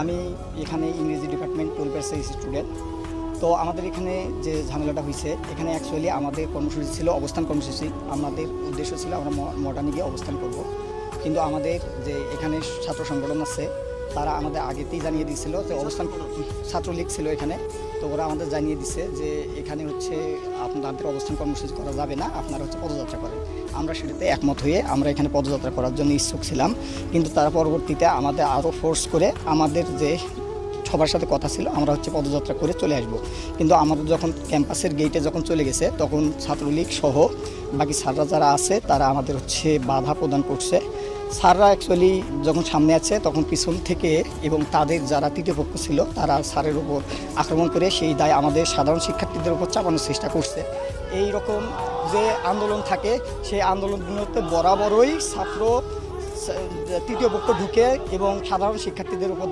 আমি এখানে ইংরেজি ডিপার্টমেন্ট 12 ব্যাচের স্টুডেন্ট। তো আমাদের এখানে যে ঝামেলাটা হয়েছে, এখানে অ্যাকচুয়ালি আমাদের কর্মসূচি ছিল অবস্থান কর্মসূচি। আমাদের উদ্দেশ্য ছিল আমরা মডার্নে গিয়ে অবস্থান করব। কিন্তু আমাদের যে এখানে ছাত্র সংগঠন আছে, তারা আমাদের আগেতেই জানিয়ে দিয়েছিল যে অবস্থান ছাত্রলীগ ছিল এখানে। তো ওরা আমাদের জানিয়ে দিছে যে এখানে হচ্ছে আপনাদের অবস্থান কর্মসূচি করা যাবে না, আপনারা হচ্ছে পদযাত্রা করেন। আমরা সেটাতে একমত হয়ে আমরা এখানে পদযাত্রা করার জন্য ইচ্ছুক ছিলাম। কিন্তু তারা পরবর্তীতে আমাদের আরও ফোর্স করে আমাদের যে সবার সাথে কথা ছিল আমরা হচ্ছে পদযাত্রা করে চলে আসব। কিন্তু আমাদের যখন ক্যাম্পাসের গেটে যখন চলে গেছে, তখন ছাত্রলীগ সহ বাকি স্যাররা যারা আছে তারা আমাদের হচ্ছে বাধা প্রদান করছে। স্যাররা অ্যাকচুয়ালি যখন সামনে আছে তখন পিছন থেকে এবং তাদের যারা তৃতীয় পক্ষ ছিল তারা স্যারের উপর আক্রমণ করে সেই দায় আমাদের সাধারণ শিক্ষার্থীদের উপর চাপানোর চেষ্টা করছে। এই রকম যে আন্দোলন থাকে সেই আন্দোলনগুলোতে বরাবরই তৃতীয় পক্ষ ঢুকে এবং সাধারণ শিক্ষার্থীদের উপর